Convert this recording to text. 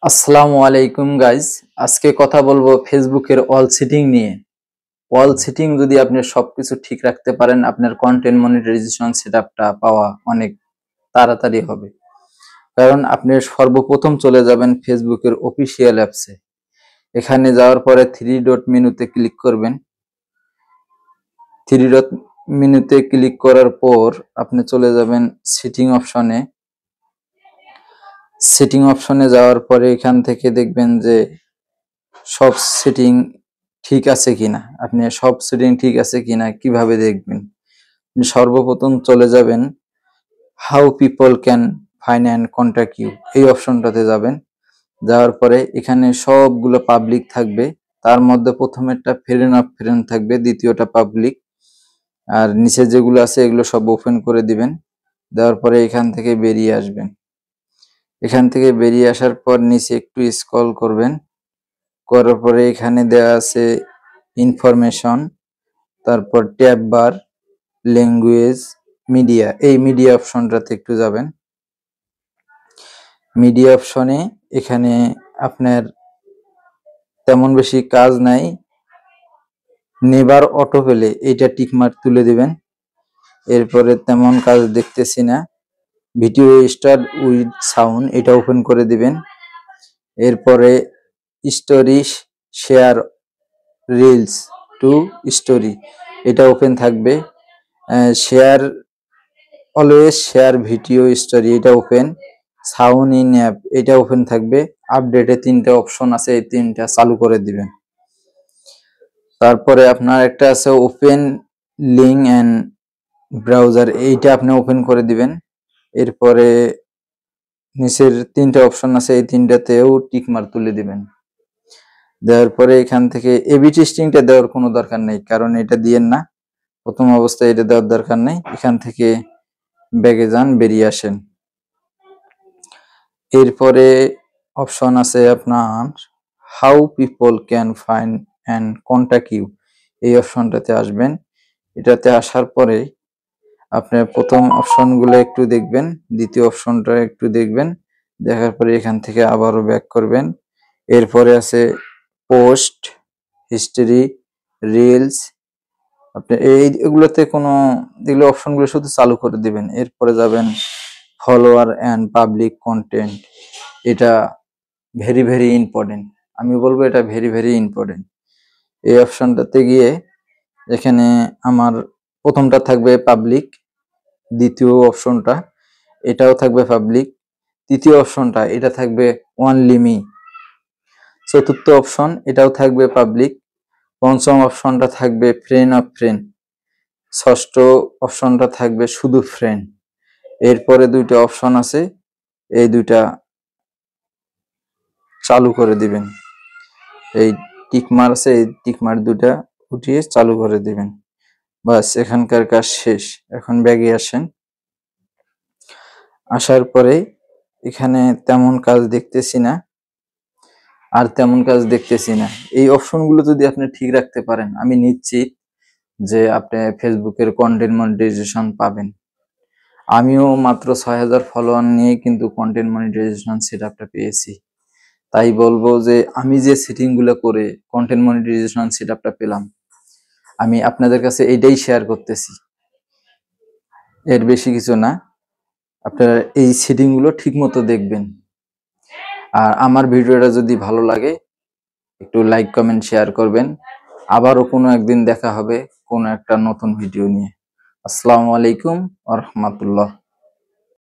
আসসালামু আলাইকুম গাইজ। আজকে কথা বলবো ফেসবুকের অল সেটিং নিয়ে। অল সেটিং যদি আপনি সবকিছু ঠিক রাখতে পারেন, আপনার কন্টেন্ট মনিটাইজেশন সেটআপটা পাওয়া অনেক তাড়াতাড়ি হবে। কারণ আপনি সর্বপ্রথম চলে যাবেন ফেসবুকের অফিসিয়াল অ্যাপসে। এখানে যাওয়ার পরে থ্রি ডট মেনুতে ক্লিক করবেন। থ্রি ডট মেনুতে ক্লিক করার পর আপনি চলে যাবেন সেটিং অপশনে। সেটিং অপশনে যাওয়ার পরে এখান থেকে দেখবেন যে সব সেটিং ঠিক আছে কিনা। আপনি সব সেটিং ঠিক আছে কিনা কিভাবে দেখবেন? সর্বপ্রথম চলে যাবেন how people can find and contact you, এই অপশনটাতে যাবেন। যাওয়ার পরে এখানে সবগুলো পাবলিক থাকবে। তার মধ্যে প্রথমেরটা ফ্রেন্ড অফ ফ্রেন্ড থাকবে, দ্বিতীয়টা পাবলিক, আর নিচে যেগুলো আছে এগুলো সব ওপেন করে দিবেন। দেওয়ার পরে এখান থেকে বেরিয়ে আসবেন। এখান থেকে বেরিয়ে আসার পর নিচে একটু স্ক্রল করবেন। করার পরে এখানে দেওয়া আছে ইনফরমেশন, তারপর ট্যাব বার, ল্যাঙ্গুয়েজ, মিডিয়া, এই মিডিয়া অপশনটাতে একটু যাবেন। মিডিয়া অপশনে এখানে আপনার তেমন বেশি কাজ নাই, নেভার অটো পেলে এইটা টিকমার্ক তুলে দিবেন। এরপরে তেমন কাজ দেখতেছি না। ভিডিও স্টার্ট উইথ সাউন্ড, এটা ওপেন করে দিবেন। এরপরে story share reels two story, এটা ওপেন থাকবে। Share always share video story, এটা ওপেন। সাউন্ড ইন অ্যাপ, এটা ওপেন থাকবে। আপডেটে তিনটা অপশন আছে, এই তিনটা চালু করে দিবেন। তারপরে আপনার একটা আছে ওপেন লিঙ্ক অ্যান্ড ব্রাউজার, এইটা আপনি ওপেন করে দিবেন। এরপরে নিচের তিনটা অপশন আছে, এই তিনটাতেও টিকমার্ক তুলে দিবেন। দেওয়ার পরে এখান থেকে এবি টেস্টিংটা দেওয়ার কোনো দরকার নেই, কারণ এটা দিয়েন না প্রথম অবস্থায়, এটা দেওয়ার দরকার নেই। এখান থেকে ব্যাগে যান, বেরিয়ে আসেন। এরপরে অপশন আছে আপনার how people can find and contact you, এই অপশনটাতে আসবেন। এটাতে আসার পরে আপনার প্রথম অপশনগুলো একটু দেখবেন, দ্বিতীয় অপশনটা একটু দেখবেন। দেখার পরে এখান থেকে আবারও ব্যাক করবেন। এরপরে আছে পোস্ট, হিস্টোরি, রিলস, আপনি এগুলোতে কোনো, এগুলো অপশনগুলো শুধু চালু করে দিবেন। এরপরে যাবেন ফলোয়ার অ্যান্ড পাবলিক কন্টেন্ট, এটা ভেরি ভেরি ইম্পর্টেন্ট। আমি বলবো এটা ভেরি ভেরি ইম্পর্টেন্ট। এই অপশনটাতে গিয়ে এখানে আমার প্রথমটা থাকবে পাবলিক, দ্বিতীয় অপশনটা এটাও থাকবে পাবলিক, তৃতীয় অপশনটা এটা থাকবে অনলি মি, চতুর্থ অপশন এটাও থাকবে পাবলিক, পঞ্চম অপশনটা থাকবে ফ্রেন্ড অফ ফ্রেন্ড, ষষ্ঠ অপশনটা থাকবে শুধু ফ্রেন্ড। এরপরে দুইটা অপশন আছে, এই দুইটা চালু করে দিবেন। এই টিকমার আছে, এই টিকমার দুটা উঠিয়ে চালু করে দিবেন। বাস, এখানকার কাজ শেষ। এখন ব্যাগে আসেন। আসার পরে এখানে তেমন কাজ দেখতেছি না, আর তেমন কাজ দেখতেছি না। এই অপশনগুলো যদি আপনি ঠিক রাখতে পারেন, আমি নিশ্চিত যে আপনি ফেসবুকের কন্টেন্ট মনিটাইজেশন পাবেন। আমিও মাত্র ৬,০০০ ফলোয়ার নিয়ে কিন্তু কন্টেন্ট মনিটাইজেশন সেটআপটা পেয়েছি। তাই বলবো যে আমি যে সেটিং গুলো করে কন্টেন্ট মনিটাইজেশন সেটআপটা পেলাম, আমি আপনাদের কাছে এইটাই শেয়ার করতেছি, এর বেশি কিছু না। আপনারা এই সেটিং গুলো ঠিক মতো দেখবেন। আর আমার ভিডিওটা যদি ভালো লাগে একটু লাইক কমেন্ট শেয়ার করবেন। আবারও কোনো একদিন দেখা হবে কোনো একটা নতুন ভিডিও নিয়ে। আসসালামু আলাইকুম ওয়া রাহমাতুল্লাহ।